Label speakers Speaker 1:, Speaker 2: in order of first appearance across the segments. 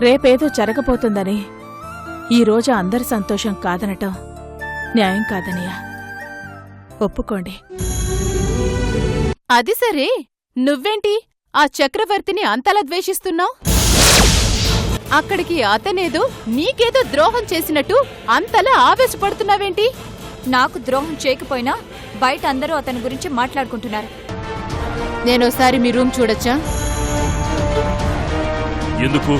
Speaker 1: రేపేదో జరగబోతుందని ఈరోజు అందరి సంతోషం కాదనటం న్యాయం కాదనియా. ఒప్పుకోండి.
Speaker 2: అది సరే, నువ్వేంటి ఆ చక్రవర్తిని అంతలా ద్వేషిస్తున్నావు? అక్కడికి అతనేదో నీకేదో ద్రోహం చేసినట్టు అంతలా ఆవేశపడుతున్నావేంటి?
Speaker 3: నాకు ద్రోహం చేయకపోయినా బయట అందరూ అతని గురించి మాట్లాడుకుంటున్నారు.
Speaker 2: నేనోసారి మీ రూమ్ చూడొచ్చా?
Speaker 4: ఎందుకు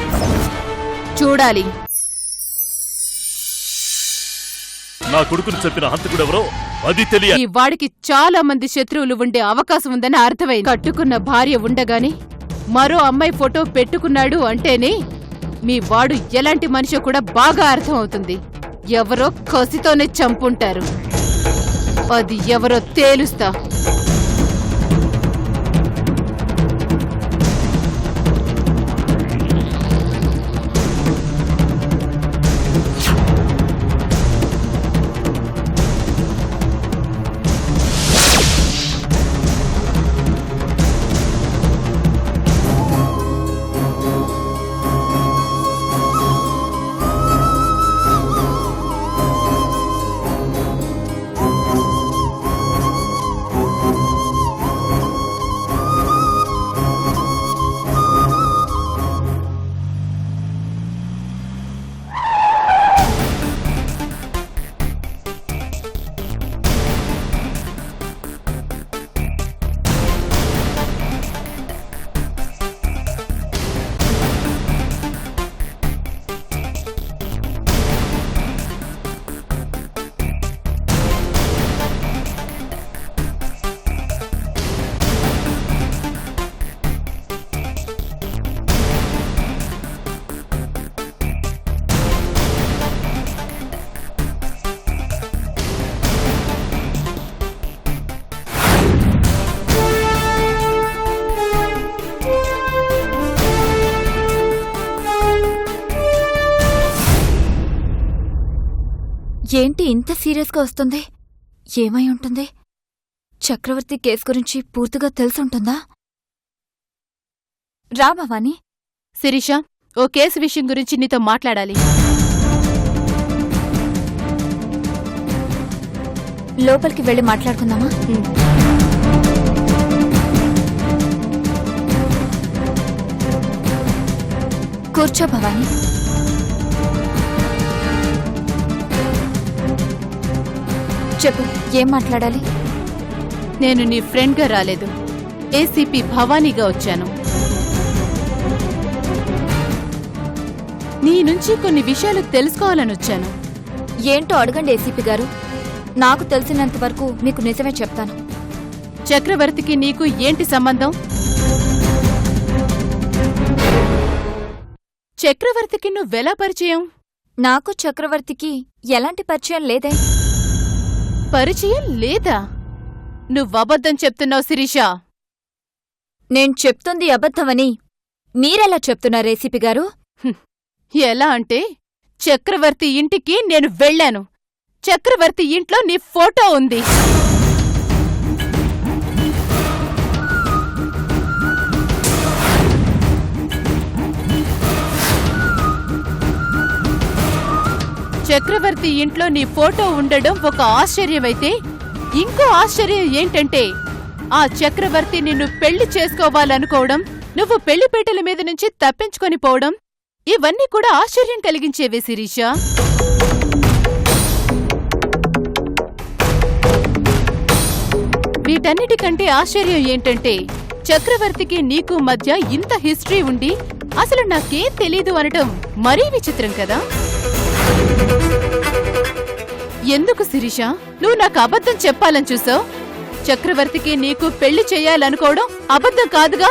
Speaker 2: చూడాలి.
Speaker 4: నా కొడుకుని చెప్పిన హంతకుడెవరో అది తెలియ.
Speaker 2: ఈ వాడికి చాలా మంది శత్రువులు ఉండే అవకాశం ఉందని అర్థమైంది. కట్టుకున్న భార్య ఉండగానే మరో అమ్మాయి ఫోటో పెట్టుకున్నాడు అంటేనే మీ వాడు ఎలాంటి మనిషో కూడా బాగా అర్థం అవుతుంది. ఎవరో కసితోనే చంపుంటారు. అది ఎవరో తేలుస్తా.
Speaker 3: ఏంటి ఇంత సీరియస్గా వస్తుంది? ఏమై ఉంటుంది? చక్రవర్తి కేసు గురించి పూర్తిగా తెలుసుంటుందా? రా భవాని.
Speaker 2: శిరీష, ఓ కేసు విషయం గురించి నీతో మాట్లాడాలి.
Speaker 3: లోపలికి వెళ్ళి మాట్లాడుకుందామా? కూర్చో భవాని. చెప్పు, ఏం మాట్లాడాలి?
Speaker 2: నేను నీ ఫ్రెండ్గా రాలేదు, ఏసీపీ భవానీగా వచ్చాను. నీ నుంచి కొన్ని విషయాలు తెలుసుకోవాలని వచ్చాను.
Speaker 3: ఏంటో అడగండి ఏసీపీ గారు. నాకు తెలిసినంతవరకు మీకు నిజమే చెప్తాను.
Speaker 2: చక్రవర్తికి నీకు ఏంటి సంబంధం? చక్రవర్తికి నువ్వెలా పరిచయం?
Speaker 3: నాకు చక్రవర్తికి ఎలాంటి పరిచయం లేదే.
Speaker 2: పరిచయం లేదా? నువ్వబద్ధం చెప్తున్నావు శిరీష.
Speaker 3: నేను చెప్తుంది అబద్ధమని మీరెలా చెప్తున్నారు ఏసీపీ గారు?
Speaker 2: ఎలా అంటే, చక్రవర్తి ఇంటికి నేను వెళ్ళాను. చక్రవర్తి ఇంట్లో నీ ఫోటో ఉంది. చక్రవర్తి ఇంట్లో నీ ఫోటో ఉండడం ఒక ఆశ్చర్యమైతే, ఇంకో ఆశ్చర్యం ఏంటంటే ఆ చక్రవర్తి నిన్ను పెళ్లి చేసుకోవాలనుకోవడం, నువ్వు పెళ్లిపేటల మీద నుంచి తప్పించుకొని పోవడం, ఇవన్నీ కూడా ఆశ్చర్యం కలిగించేవే శిరీష. వీటన్నిటికంటే ఆశ్చర్యం ఏంటంటే, చక్రవర్తికి నీకు మధ్య ఇంత హిస్టరీ ఉండి అసలు నాకేం తెలీదు అనటం మరీ విచిత్రం కదా. ఎందుకు శిరీష నువ్వు నాకు అబద్ధం చెప్పాలని చూసావు? చక్రవర్తికి నీకు పెళ్లి చెయ్యాలనుకోవడం అబద్ధం కాదుగా.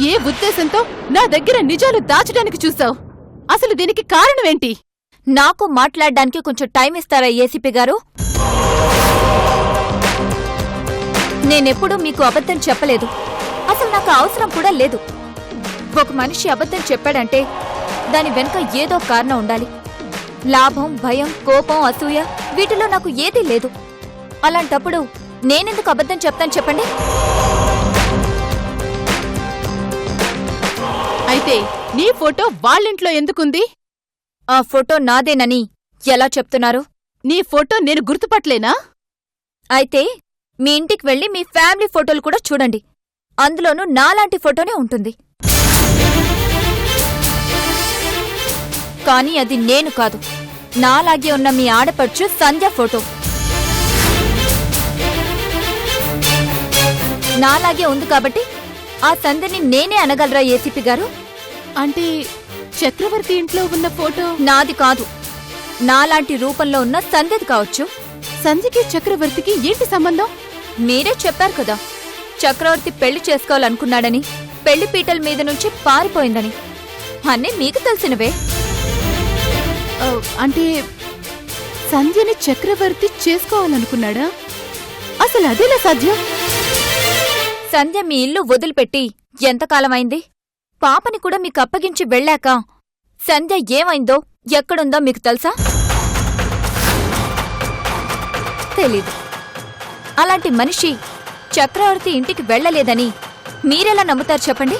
Speaker 2: ఏ ఉద్దేశంతో నా దగ్గర నిజాలు దాచడానికి చూసావు? అసలు దీనికి కారణమేంటి?
Speaker 3: నాకు మాట్లాడడానికి కొంచెం టైం ఇస్తారా ఏసీపీ గారు? నేనెప్పుడూ మీకు అబద్ధం చెప్పలేదు. అసలు నాకు అవసరం కూడా లేదు. ఒక మనిషి అబద్ధం చెప్పాడంటే దాని వెనుక ఏదో కారణం ఉండాలి. లాభం, భయం, కోపం, అసూయ వీటిలో నాకు ఏదీ లేదు. అలాంటప్పుడు నేనెందుకు అబద్ధం చెప్తాను చెప్పండి?
Speaker 2: అయితే నీ ఫోటో వాళ్ళింట్లో ఎందుకుంది?
Speaker 3: ఆ ఫోటో నాదేనని ఎలా చెప్తున్నారు?
Speaker 2: నీ ఫోటో నేను గుర్తుపట్లేనా?
Speaker 3: అయితే మీ ఇంటికి వెళ్ళి మీ ఫ్యామిలీ ఫోటోలు కూడా చూడండి. అందులోనూ నాలాంటి ఫోటోనే ఉంటుంది. కానీ అది నేను కాదు, నాలాగే ఉన్న మీ ఆడపడుచు సంధ్య ఫోటో. నాలాగే ఉంది కాబట్టి ఆ సంధ్యని నేనే అనగలరా ఏసీపీ గారు?
Speaker 2: అంటే చక్రవర్తి ఇంట్లో ఉన్న ఫోటో
Speaker 3: నాది కాదు, నాలాంటి రూపంలో ఉన్న సంధ్యది కావచ్చు.
Speaker 2: సంధ్యకి చక్రవర్తికి ఏంటి సంబంధం?
Speaker 3: మీరే చెప్పారు కదా, చక్రవర్తి పెళ్లి చేసుకోవాలనుకున్నాడని, పెళ్లి పీటల మీద నుంచి పారిపోయిందని. అన్నీ మీకు తెలిసినవే.
Speaker 2: అంటే సంధ్యని చక్రవర్తి చేసుకోవాలనుకున్నాడా? అసలు అదేలా సాధ్యం?
Speaker 3: సంధ్య మీ ఇల్లు వదిలిపెట్టి ఎంతకాలమైంది? పాపని కూడా మీకు అప్పగించి వెళ్ళాక సంధ్య ఏమైందో, ఎక్కడుందో మీకు తెలుసా? తెలీదు. అలాంటి మనిషి చక్రవర్తి ఇంటికి వెళ్లలేదని మీరెలా నమ్ముతారు చెప్పండి?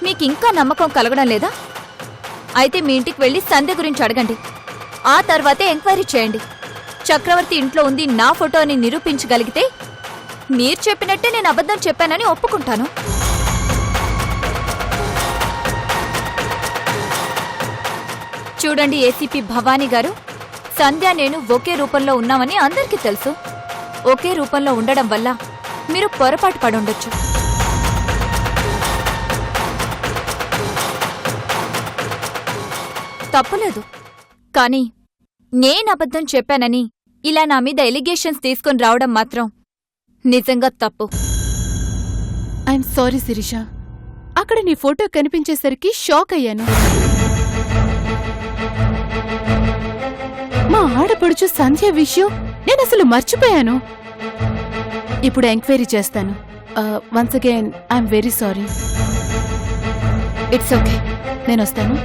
Speaker 3: మీకింకా నమ్మకం కలగడం లేదా? అయితే మీ ఇంటికి వెళ్లి సంధ్య గురించి అడగండి. ఆ తర్వాతే ఎంక్వైరీ చేయండి. చక్రవర్తి ఇంట్లో ఉంది నా ఫోటో అని నిరూపించగలిగితే మీరు చెప్పినట్టే నేను అబద్ధం చెప్పానని ఒప్పుకుంటాను. చూడండి ఏసీపీ భవానీ గారు, సంధ్య నేను ఒకే రూపంలో ఉన్నామని అందరికీ తెలుసు. ఒకే రూపంలో ఉండడం వల్ల మీరు పొరపాటు పడుండొచ్చు. తప్పులేదు. కానీ నేను అబద్ధం చెప్పానని ఇలా నా మీద ఎలిగేషన్స్ తీసుకొని రావడం మాత్రం నిజంగా తప్పు.
Speaker 2: ఐఎమ్ సారీ శిరీష, అక్కడ నీ ఫోటో కనిపించేసరికి షాక్ అయ్యాను. మా ఆడపడుచు సంధ్య విషయం నేనసలు మర్చిపోయాను. ఇప్పుడు ఎంక్వైరీ చేస్తాను. Once again I'm very sorry.
Speaker 3: It's okay,
Speaker 2: నేనొస్తాను.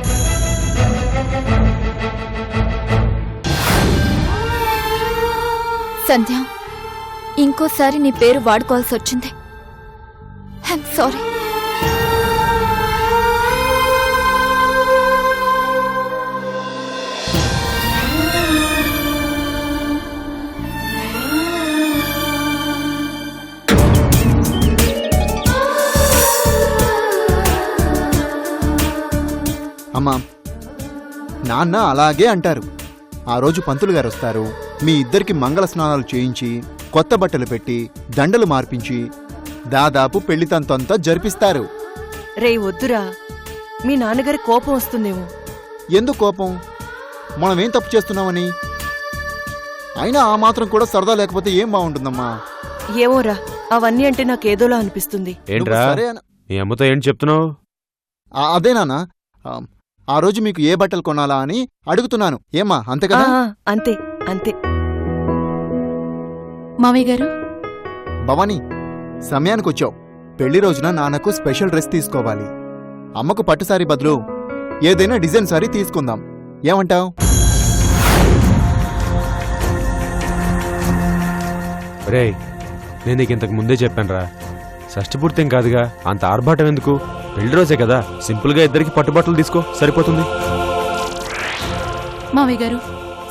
Speaker 3: సంధ్య, ఇంకోసారి నీ పేరు వాడుకోవాల్సి వచ్చింది. I'm sorry.
Speaker 5: అమ్మా, నాన్న అలాగే అంటారు. ఆ రోజు పంతులు గారు వస్తారు, మీ ఇద్దరికి మంగళ స్నానాలు చేయించి, కొత్త బట్టలు పెట్టి, దండలు మార్పించి, దాదాపు పెళ్లి తంతంతా జరిపిస్తారు.
Speaker 6: రే వద్దురా, మీ నాన్నగారి కోపం వస్తుందేమో.
Speaker 5: ఎందుకు కోపం? మనమేం తప్పు చేస్తున్నామని? అయినా ఆ మాత్రం కూడా సరదా లేకపోతే ఏం బాగుంటుందమ్మా?
Speaker 6: ఏమోరా, అవన్నీ అంటే నాకేదోలా అనిపిస్తుంది.
Speaker 7: ఏంట్రా
Speaker 5: నువ్వు సరే
Speaker 7: నీ అమ్మతో ఏంటి చెప్తున్నావు?
Speaker 5: అదే నాన్న, ఆ రోజు మీకు ఏ బట్టలు కొనాలా అని అడుగుతున్నాను. ఏమ్మా, అంతే కదా?
Speaker 6: అంతే అంతే.
Speaker 2: మామయ్య గారు,
Speaker 5: భవానీ, సమయానికి వచ్చావు. పెళ్లి రోజున నాన్నకు స్పెషల్ డ్రెస్ తీసుకోవాలి. అమ్మకు పట్టుసారీ బదులు ఏదైనా డిజైన్ సారీ తీసుకుందాం. ఏమంటావ్?
Speaker 7: రేయ్, నేను నీకు ఇంతకు ముందే చెప్పానురా, షష్ఠపూర్తేం కాదుగా, అంత ఆర్భాటం ఎందుకు? పెళ్లి రోజే కదా, సింపుల్గా ఇద్దరికి పట్టుబట్టలు తీసుకో, సరిపోతుంది.
Speaker 2: మామయ్య గారు,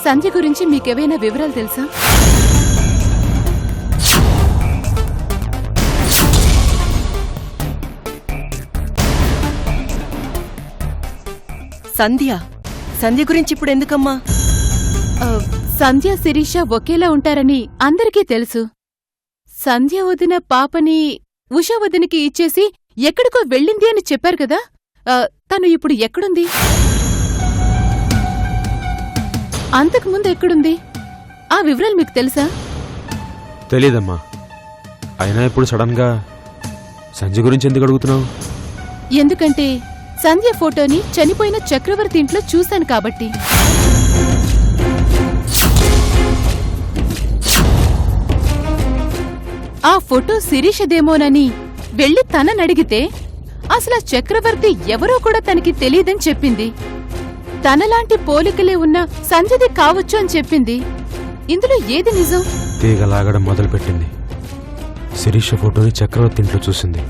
Speaker 2: సంధ్య గురించి మీకేవైనా వివరాలు తెలుసా?
Speaker 6: సంధ్య గురించి ఇప్పుడు ఎందుకమ్మా?
Speaker 2: సంధ్య శిరీష ఒకేలా ఉంటారని అందరికీ తెలుసు. సంధ్య వదిన పాపని ఉషా వదినకి ఇచ్చేసి ఎక్కడికో వెళ్ళింది అని చెప్పారు కదా, తను ఇప్పుడు ఎక్కడుంది? అంతకుముందు ఎక్కడుంది? ఆ వివరాలు మీకు తెలుసా?
Speaker 7: తెలీదమ్మా. అయినా ఇప్పుడు సడన్ గా సంజయ్ గురించి ఎందుకు అడుగుతున్నావు?
Speaker 2: ఎందుకంటే సంధ్య ఫోటోని చనిపోయిన చక్రవర్తి ఇంట్లో చూశాను కాబట్టి. ఆ ఫోటో శిరీషదేమోనని వెళ్లి తననడిగితే అసలు చక్రవర్తి ఎవరో కూడా తనకి తెలీదని చెప్పింది. తనలాంటి పోలికలే ఉన్న సంజయది కావచ్చు అని చెప్పింది. ఇందులో ఏది నిజం?
Speaker 7: తీగలాగడం మొదలుపెట్టింది. శిరీష ఫోటోని చక్రవర్తి ఇంట్లో చూసింది.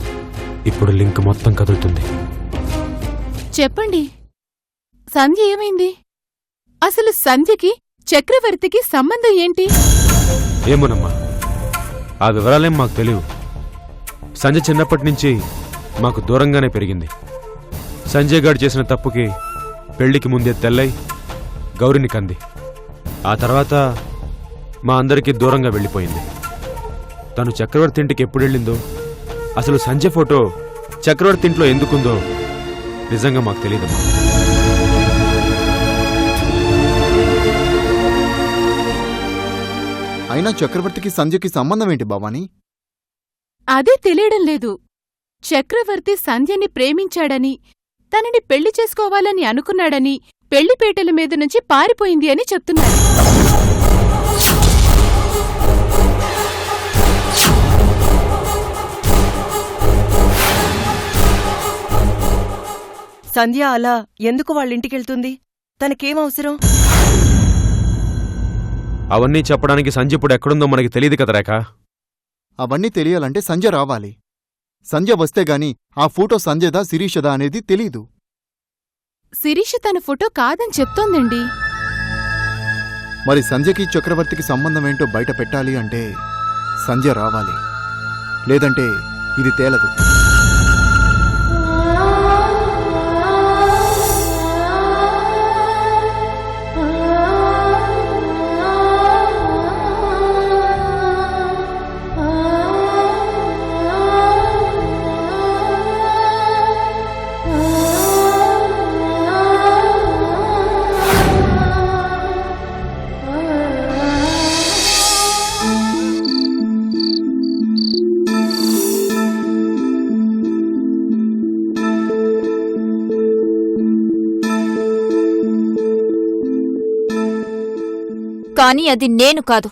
Speaker 7: ఇప్పుడు లింక్ మొత్తం కదులుతుంది.
Speaker 2: చెప్పండి, సంధ్య ఏమైంది? అసలు సంధ్యకి చక్రవర్తికి సంబంధం ఏంటి?
Speaker 7: ఏమోనమ్మా, ఆ వివరాలేం మాకు తెలియవు. సంజయ్ చిన్నప్పటి నుంచి మాకు దూరంగానే పెరిగింది. సంజయ్ గారు చేసిన తప్పుకి పెళ్లికి ముందే తెల్లై గౌరిని కంది. ఆ తర్వాత మా అందరికీ దూరంగా వెళ్ళిపోయింది. తను చక్రవర్తి ఇంటికి ఎప్పుడు వెళ్ళిందో, అసలు సంజయ్ ఫోటో చక్రవర్తి ఇంట్లో ఎందుకుందో నిజంగా మాకు తెలియదమ్మా.
Speaker 5: అయినా చక్రవర్తికి సంధ్యకి సంబంధం ఏంటి భవానీ?
Speaker 2: అదే తెలియడం లేదు. చక్రవర్తి సంధ్యని ప్రేమించాడని, తనని పెళ్లి చేసుకోవాలని అనుకున్నాడని పెళ్లిపేటల మీద నుంచి పారిపోయింది అని చెప్తున్నాడు.
Speaker 6: సంధ్య అలా ఎందుకు వాళ్ళింటికెళ్తుంది? తనకేం అవసరం?
Speaker 7: అవన్నీ చెప్పడానికి సంజయ్ ఇప్పుడు ఎక్కడుందో మనకి తెలియదు కదా రేఖ.
Speaker 5: అవన్నీ తెలియాలంటే సంధ్య రావాలి. సంధ్య వస్తే గాని ఆ ఫోటో సంధ్యదా శిరీషదా అనేది తెలీదు.
Speaker 2: శిరీష తన ఫోటో కాదని చెప్తోందండి.
Speaker 5: మరి సంధ్యకి చక్రవర్తికి సంబంధం ఏంటో బయట పెట్టాలి అంటే సంధ్య రావాలి, లేదంటే ఇది తేలదు.
Speaker 3: కానీ అది నేను కాదు,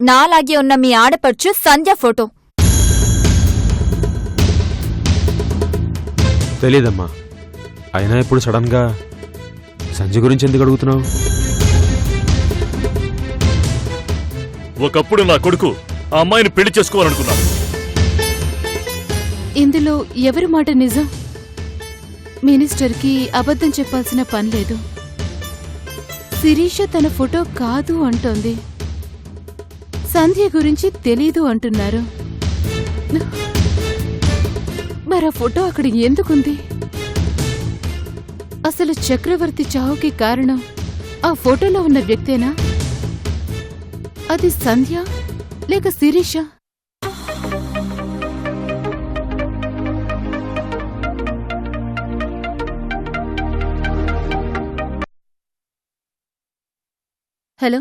Speaker 3: నాలాగే ఉన్న మీ ఆడపడుచు సంధ్య ఫోటో.
Speaker 7: తెలీదమ్మా. అయినా ఇప్పుడు సడన్ గా సంజయ్ గురించి ఎందుకు అడుగుతున్నావు?
Speaker 4: ఒకప్పుడు నా కొడుకు ఆ అమ్మాయిని పెళ్లి చేసుకోవాలనుకున్నాను.
Speaker 2: ఇందులో ఎవరి మాట నిజం? మినిస్టర్కి అబద్ధం చెప్పాల్సిన పనిలేదు. శిరీష తన ఫోటో కాదు అంటోంది. సంధ్య గురించి తెలీదు అంటున్నారు. మరా ఫోటో అక్కడ ఎందుకుంది? అసలు చక్రవర్తి చావుకి కారణం ఆ ఫోటోలో ఉన్న వ్యక్తేనా? అది సంధ్య లేక శిరీష? హలో,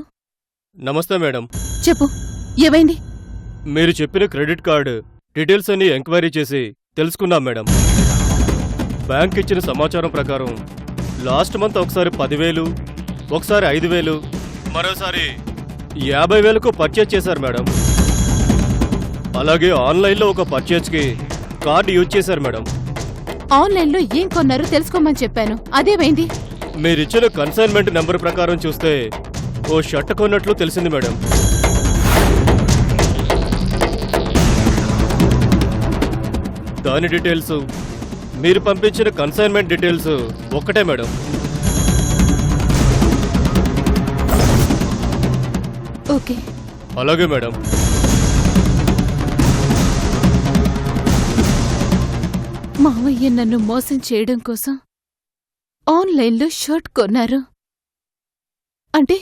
Speaker 8: నమస్తే మేడం.
Speaker 2: చెప్పు, ఏమైంది?
Speaker 8: మీరు చెప్పిన క్రెడిట్ కార్డు డీటెయిల్స్ అన్ని ఎంక్వైరీ చేసి తెలుసుకున్నాం మేడం. బ్యాంక్ ఇచ్చిన సమాచారం ప్రకారం లాస్ట్ మంత్ ఒకసారి 10,000, ఒకసారి 5,000, మరోసారి 50,000కు పర్చేజ్ చేశారు మేడం. అలాగే ఆన్లైన్లో ఒక పర్చేజ్కి కార్డు యూజ్ చేశారు మేడం.
Speaker 2: ఆన్లైన్లో ఏం కొన్నారో తెలుసుకోమని చెప్పాను, అదేమైంది?
Speaker 8: మీరిచ్చిన కన్సైన్మెంట్ నెంబర్ ప్రకారం చూస్తే ఓ షర్ట్ కొన్నట్లు తెలిసింది మేడం. దాని డీటెయిల్స్ మీరు పంపించిన కన్సైన్మెంట్ డీటెయిల్స్ ఒక్కటే మేడం.
Speaker 2: ఓకే,
Speaker 8: అలాగే మేడం.
Speaker 2: మావయ్య నన్ను మోసం చేయడం కోసం ఆన్లైన్లో షర్ట్ కొన్నారు అంటే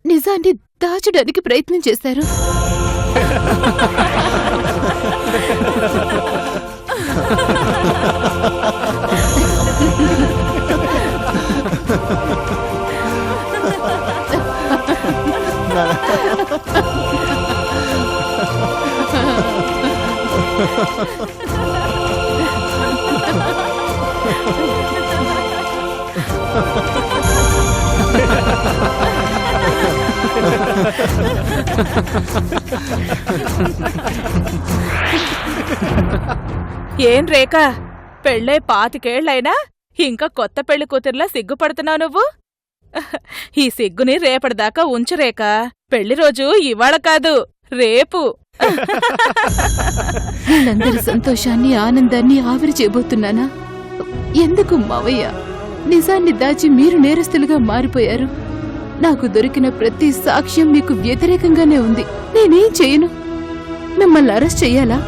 Speaker 2: నిజాన్ని దాచడానికి ప్రయత్నం చేశారు.
Speaker 1: ఏం రేఖ, పెళ్ళై 25 ఇంకా కొత్త పెళ్లి కూతుర్లా సిగ్గుపడుతున్నావు నువ్వు? ఈ సిగ్గుని రేపటిదాకా ఉంచు రేఖ. పెళ్లి రోజు ఇవాళ కాదు, రేపు.
Speaker 2: వీళ్ళందరి సంతోషాన్ని ఆనందాన్ని ఆవిరి చేయబోతున్నానా? ఎందుకు మావయ్య నిజాన్ని దాచి మీరు నేరస్తులుగా మారిపోయారు? నాకు దొరికిన ప్రతి సాక్ష్యం మీకు వ్యతిరేకంగానే ఉంది. నేనేం చేయను? మిమ్మల్ని అరెస్ట్ చెయ్యాలా?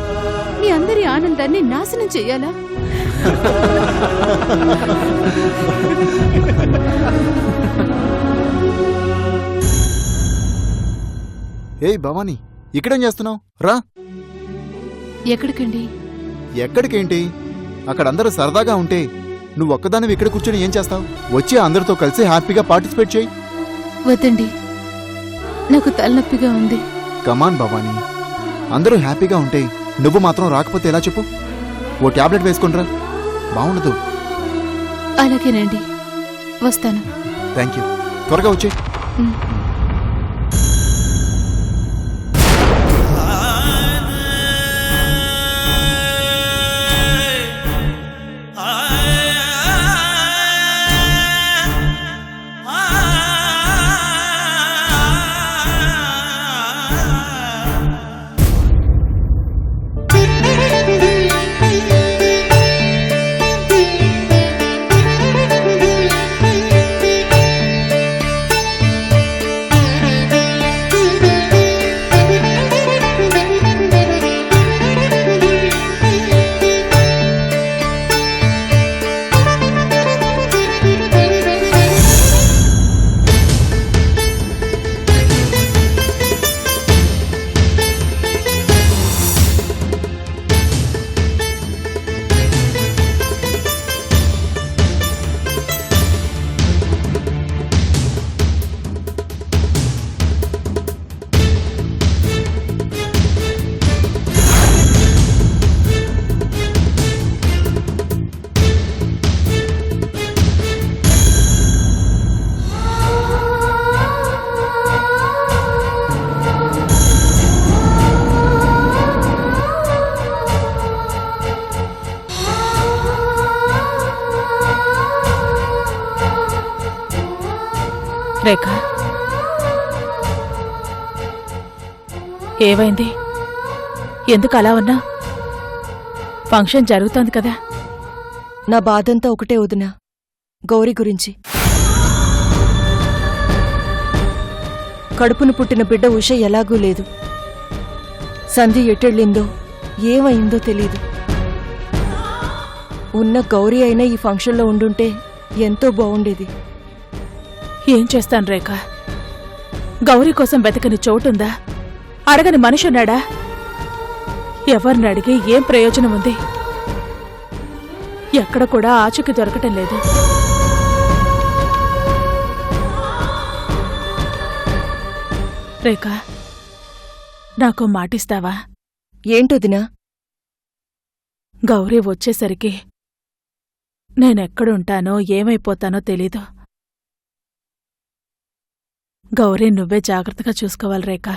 Speaker 2: మీ అందరి ఆనందాన్ని నాశనం చెయ్యాలా?
Speaker 5: ఏయ్ భవానీ, ఇక్కడేం చేస్తున్నావు? రా.
Speaker 2: ఎక్కడికండి?
Speaker 5: ఎక్కడికేంటి? అక్కడ అందరూ సరదాగా ఉంటే నువ్వు ఒక్కదానివి ఇక్కడ కూర్చొని ఏం చేస్తావు? వచ్చి అందరితో కలిసి హ్యాపీగా పార్టిసిపేట్ చేయి.
Speaker 2: వద్దండి, నాకు తలనొప్పిగా ఉంది.
Speaker 5: కమాన్ భవానీ, అందరూ హ్యాపీగా ఉంటే నువ్వు మాత్రం రాకపోతే ఎలా చెప్పు? ఓ టాబ్లెట్ వేసుకునిరా, బాగుండదు.
Speaker 2: అలాగేనండి, వస్తాను.
Speaker 5: Thank you. త్వరగా వచ్చే.
Speaker 1: రేఖ, ఏమైంది? ఎందుకు అలా ఉన్నా? ఫంక్షన్ జరుగుతోంది కదా.
Speaker 6: నా బాధంతా ఒకటే వదినా, గౌరీ గురించి. కడుపును పుట్టిన బిడ్డ ఉష ఎలాగూ లేదు. సంధి ఎటెళ్ళిందో ఏమైందో తెలీదు. ఉన్న గౌరీ అయినా ఈ ఫంక్షన్లో ఉండుంటే ఎంతో బావుండేది.
Speaker 1: ఏం చేస్తాను రేఖ? గౌరీ కోసం వెతకని చోటుందా? అడగని మనిషి ఉన్నాడా? ఎవరిని అడిగి ఏం ప్రయోజనం ఉంది? ఎక్కడ కూడా ఆచూకీ దొరకటం లేదు. రేఖ, నాకు మాటిస్తావా?
Speaker 6: ఏంటొదినా?
Speaker 1: గౌరీ వచ్చేసరికి నేనెక్కడుంటానో ఏమైపోతానో తెలీదు. గౌరీ నువ్వే జాగ్రత్తగా చూసుకోవాలి రేఖ.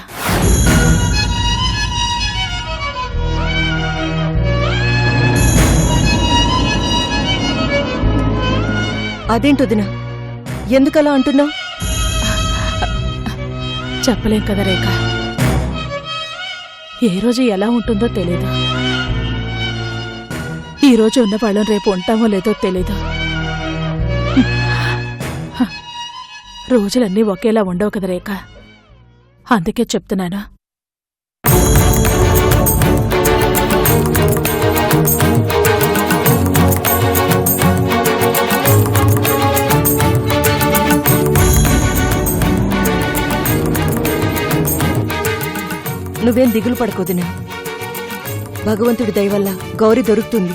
Speaker 6: అదేంటొదినా, ఎందుకలా అంటున్నావు?
Speaker 1: చెప్పలేం కదా రేఖ. ఏ రోజు ఎలా ఉంటుందో తెలీదు. ఈ రోజు ఉన్నవాళ్ళం రేపు ఉంటామో లేదో తెలీదు. రోజులన్నీ ఒకేలా ఉండవు కదా రేఖ. అందుకే చెప్తున్నాను.
Speaker 6: నువ్వేం దిగులు పడుకోదినా. భగవంతుడి దయవల్ల గౌరీ దొరుకుతుంది.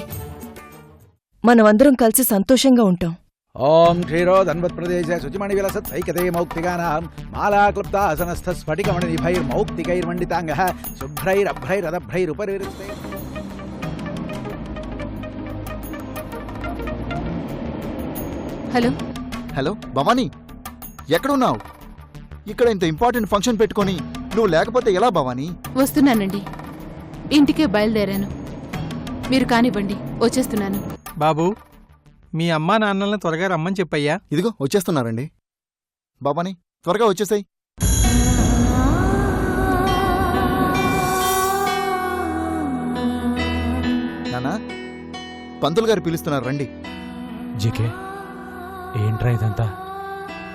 Speaker 6: మనమందరం కలిసి సంతోషంగా ఉంటాం.
Speaker 9: ఓం క్షీరోదన్వత్ప్రదేశ శుచిమణి విలసత్ సైకతే మౌక్తికానాం మాలాక్లుప్తాసనస్థ స్ఫటికమణి నిభైర్మౌక్తికైర్మండితాంగః శుభ్రైరభ్రైరదభ్రైరుపరివృత్తై.
Speaker 2: హలో
Speaker 5: హలో భవానీ, ఎక్కడున్నావు? ఇక్కడ ఇంత ఇంపార్టెంట్ ఫంక్షన్ పెట్టుకొని నువ్వు లేకపోతే ఎలా భవానీ?
Speaker 2: వస్తున్నానండి, ఇంటికే బయలుదేరాను. మీరు కానివ్వండి, వచ్చేస్తున్నాను.
Speaker 10: బాబూ, మీ అమ్మా నాన్నల్ని త్వరగా రమ్మని చెప్పయ్యా.
Speaker 5: ఇదిగో వచ్చేస్తున్నారండి. భవానీ, త్వరగా వచ్చేసాయి. నాన్న పంతులు గారు పిలుస్తున్నారు రండి.
Speaker 7: జీకే ఏంట్రా ఇదంతా?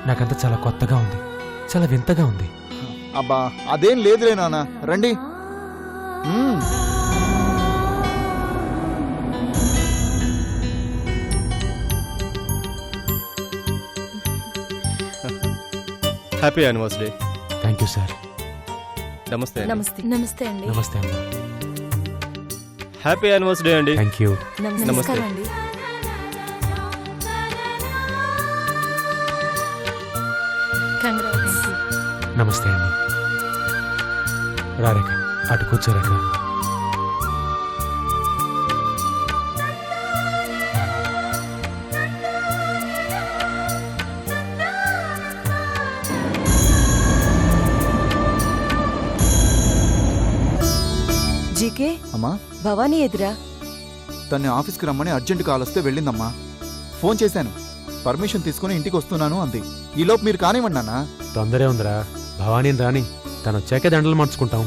Speaker 7: నాకంతా చాలా కొత్తగా ఉంది, చాలా వింతగా ఉంది.
Speaker 5: అబ్బా అదేం లేదులే నాన్న రండి.
Speaker 8: Happy anniversary.
Speaker 7: Thank you sir.
Speaker 8: నమస్తే అండి.
Speaker 6: నమస్తే.
Speaker 3: నమస్తే అండి.
Speaker 7: నమస్తే అమ్మా.
Speaker 8: హ్యాపీ యానివర్సరీ అండి.
Speaker 7: Thank you.
Speaker 3: నమస్కారం అండి.
Speaker 7: నమస్తే అండి. రారేఖ అటు కూర్చోరేఖ.
Speaker 6: జీకే
Speaker 5: అమ్మా
Speaker 6: భవానీ ఎదురా?
Speaker 5: తన్ని ఆఫీస్కి రమ్మని అర్జెంట్ కాల్ వస్తే వెళ్ళిందమ్మా. ఫోన్ చేశాను, పర్మిషన్ తీసుకుని ఇంటికి వస్తున్నాను అంది. ఈలోపు మీరు కానివ్వండి నాన్న.
Speaker 7: తొందరే ఉందిరా, భవానీని రాని, తను వచ్చాకే దండలు మార్చుకుంటాం.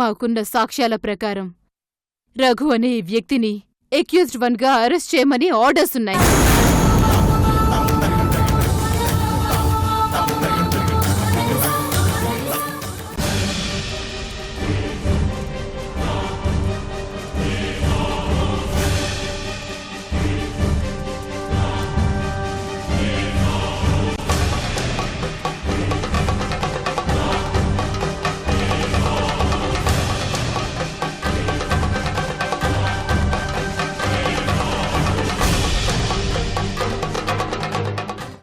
Speaker 2: మాకున్న సాక్ష్యాల ప్రకారం రఘు అనే ఈ వ్యక్తిని అక్యూజ్డ్ వన్ గా అరెస్ట్ చేయమని ఆర్డర్స్ ఉన్నాయి.